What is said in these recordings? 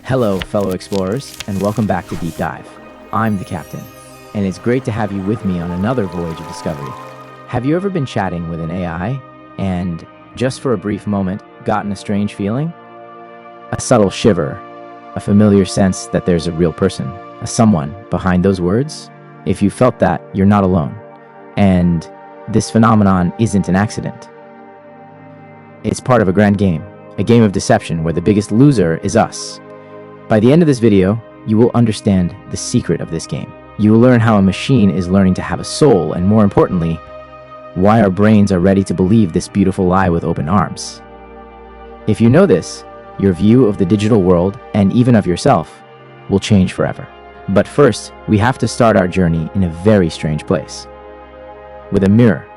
Hello, fellow explorers, and welcome back to Deep Dive. I'm the captain, and it's great to have you with me on another voyage of discovery. Have you ever been chatting with an AI and, just for a brief moment, gotten a strange feeling? A subtle shiver, a familiar sense that there's a real person, a someone behind those words? If you felt that, you're not alone. And this phenomenon isn't an accident. It's part of a grand game, a game of deception where the biggest loser is us. By the end of this video, you will understand the secret of this game. You will learn how a machine is learning to have a soul, and more importantly, why our brains are ready to believe this beautiful lie with open arms. If you know this, your view of the digital world, and even of yourself, will change forever. But first, we have to start our journey in a very strange place. With a mirror,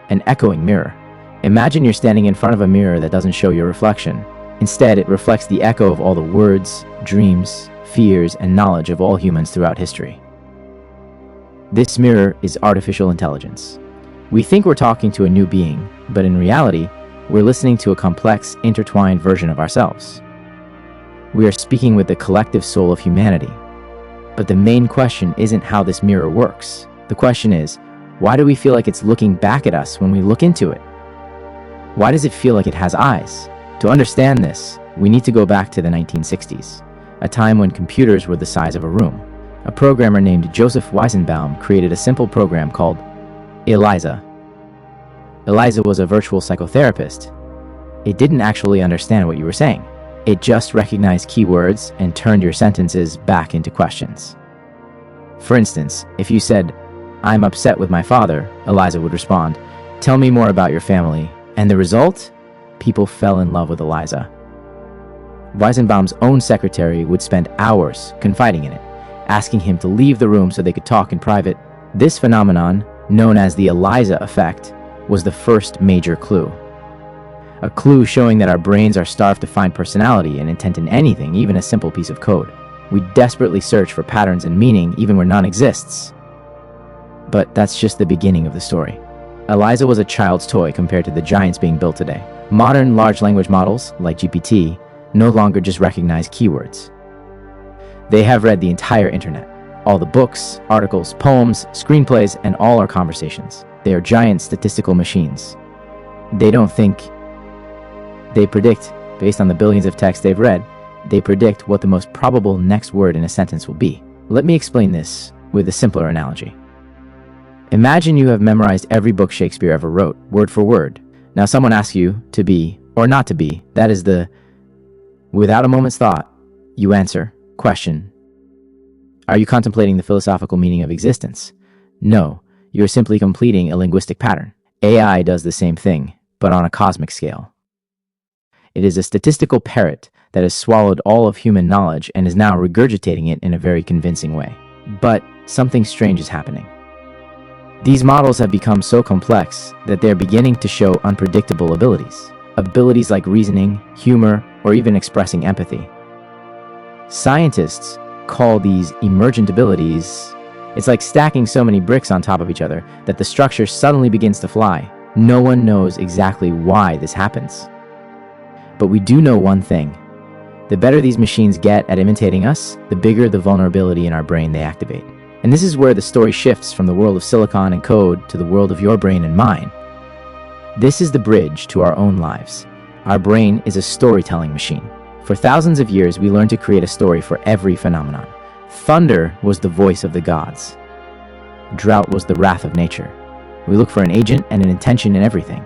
an echoing mirror. Imagine you're standing in front of a mirror that doesn't show your reflection. Instead, it reflects the echo of all the words, dreams, fears, and knowledge of all humans throughout history. This mirror is artificial intelligence. We think we're talking to a new being, but in reality, we're listening to a complex, intertwined version of ourselves. We are speaking with the collective soul of humanity. But the main question isn't how this mirror works. The question is, why do we feel like it's looking back at us when we look into it? Why does it feel like it has eyes? To understand this, we need to go back to the 1960s, a time when computers were the size of a room. A programmer named Joseph Weizenbaum created a simple program called Eliza. Eliza was a virtual psychotherapist. It didn't actually understand what you were saying. It just recognized keywords and turned your sentences back into questions. For instance, if you said, "I'm upset with my father," Eliza would respond, "Tell me more about your family." And the result? People fell in love with Eliza. Weizenbaum's own secretary would spend hours confiding in it, asking him to leave the room so they could talk in private. This phenomenon, known as the Eliza Effect, was the first major clue. A clue showing that our brains are starved to find personality and intent in anything, even a simple piece of code. We desperately search for patterns and meaning even where none exists. But that's just the beginning of the story. Eliza was a child's toy compared to the giants being built today. Modern large language models, like GPT, no longer just recognize keywords. They have read the entire internet. All the books, articles, poems, screenplays, and all our conversations. They are giant statistical machines. They don't think. They predict, based on the billions of texts they've read, they predict what the most probable next word in a sentence will be. Let me explain this with a simpler analogy. Imagine you have memorized every book Shakespeare ever wrote, word for word. Now someone asks you to be or not to be. That is without a moment's thought, you answer, question. Are you contemplating the philosophical meaning of existence? No, you're simply completing a linguistic pattern. AI does the same thing, but on a cosmic scale. It is a statistical parrot that has swallowed all of human knowledge and is now regurgitating it in a very convincing way. But something strange is happening. These models have become so complex that they're beginning to show unpredictable abilities. Abilities like reasoning, humor, or even expressing empathy. Scientists call these emergent abilities. It's like stacking so many bricks on top of each other that the structure suddenly begins to fly. No one knows exactly why this happens. But we do know one thing. The better these machines get at imitating us, the bigger the vulnerability in our brain they activate. And this is where the story shifts from the world of silicon and code to the world of your brain and mine. This is the bridge to our own lives. Our brain is a storytelling machine. For thousands of years, we learned to create a story for every phenomenon. Thunder was the voice of the gods. Drought was the wrath of nature. We look for an agent and an intention in everything.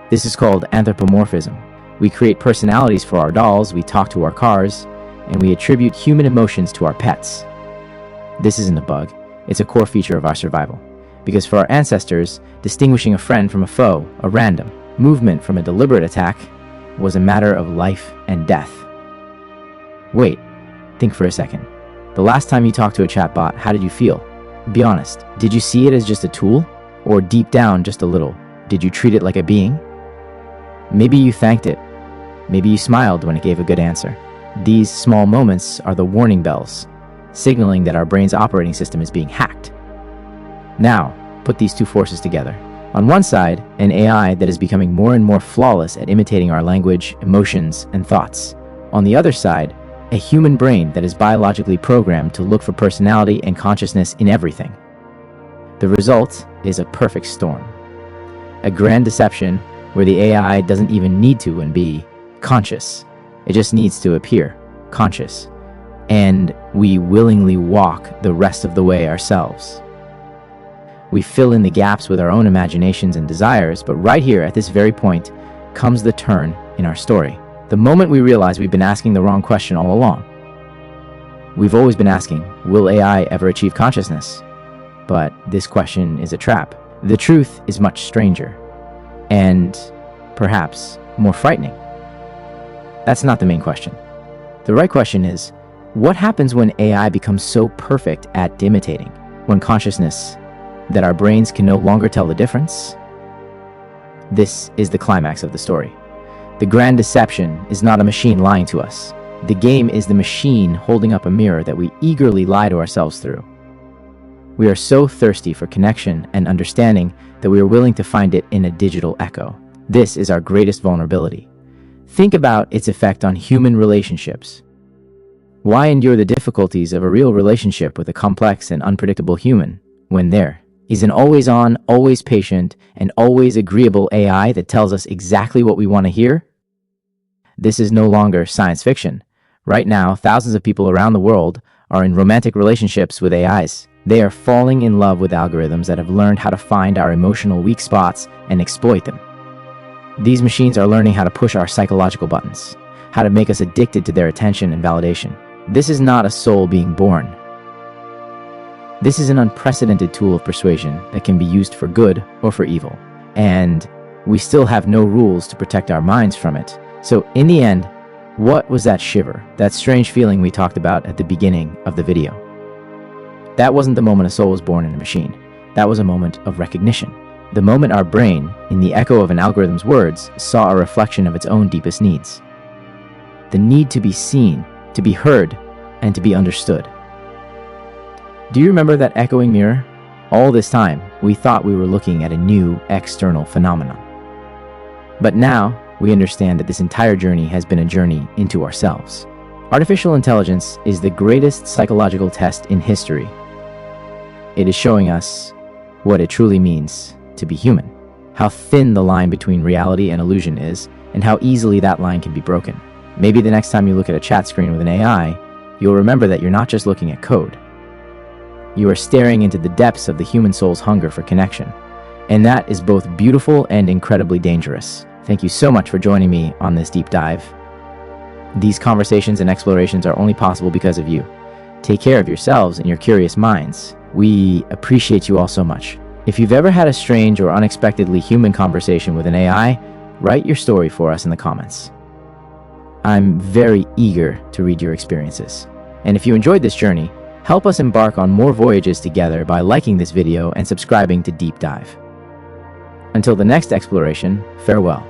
This is called anthropomorphism. We create personalities for our dolls, we talk to our cars, and we attribute human emotions to our pets. This isn't a bug, it's a core feature of our survival. Because for our ancestors, distinguishing a friend from a foe, a random movement from a deliberate attack, was a matter of life and death. Wait, think for a second. The last time you talked to a chatbot, how did you feel? Be honest, did you see it as just a tool? Or deep down, just a little, did you treat it like a being? Maybe you thanked it. Maybe you smiled when it gave a good answer. These small moments are the warning bells, signaling that our brain's operating system is being hacked. Now, put these two forces together. On one side, an AI that is becoming more and more flawless at imitating our language, emotions, and thoughts. On the other side, A human brain that is biologically programmed to look for personality and consciousness in everything. The result is a perfect storm. A grand deception where the AI doesn't even need to and be conscious. It just needs to appear conscious. And we willingly walk the rest of the way ourselves. We fill in the gaps with our own imaginations and desires, but right here at this very point comes the turn in our story. The moment we realize we've been asking the wrong question all along. We've always been asking, will AI ever achieve consciousness? But this question is a trap. The truth is much stranger, and perhaps more frightening. That's not the main question. The right question is, what happens when AI becomes so perfect at imitating? When consciousness that our brains can no longer tell the difference? This is the climax of the story. The grand deception is not a machine lying to us. The game is the machine holding up a mirror that we eagerly lie to ourselves through. We are so thirsty for connection and understanding that we are willing to find it in a digital echo. This is our greatest vulnerability. Think about its effect on human relationships. Why endure the difficulties of a real relationship with a complex and unpredictable human when there is an always-on, always patient, and always agreeable AI that tells us exactly what we want to hear? This is no longer science fiction. Right now, thousands of people around the world are in romantic relationships with AIs. They are falling in love with algorithms that have learned how to find our emotional weak spots and exploit them. These machines are learning how to push our psychological buttons, how to make us addicted to their attention and validation. This is not a soul being born. This is an unprecedented tool of persuasion that can be used for good or for evil. And we still have no rules to protect our minds from it. So in the end, what was that shiver, that strange feeling we talked about at the beginning of the video? That wasn't the moment a soul was born in a machine. That was a moment of recognition. The moment our brain, in the echo of an algorithm's words, saw a reflection of its own deepest needs. The need to be seen, to be heard, and to be understood. Do you remember that echoing mirror? All this time, we thought we were looking at a new external phenomenon. But now, we understand that this entire journey has been a journey into ourselves. Artificial intelligence is the greatest psychological test in history. It is showing us what it truly means to be human, how thin the line between reality and illusion is, and how easily that line can be broken. Maybe the next time you look at a chat screen with an AI, you'll remember that you're not just looking at code. You are staring into the depths of the human soul's hunger for connection. And that is both beautiful and incredibly dangerous. Thank you so much for joining me on this deep dive. These conversations and explorations are only possible because of you. Take care of yourselves and your curious minds. We appreciate you all so much. If you've ever had a strange or unexpectedly human conversation with an AI, write your story for us in the comments. I'm very eager to read your experiences. And if you enjoyed this journey, help us embark on more voyages together by liking this video and subscribing to Deep Dive. Until the next exploration, farewell.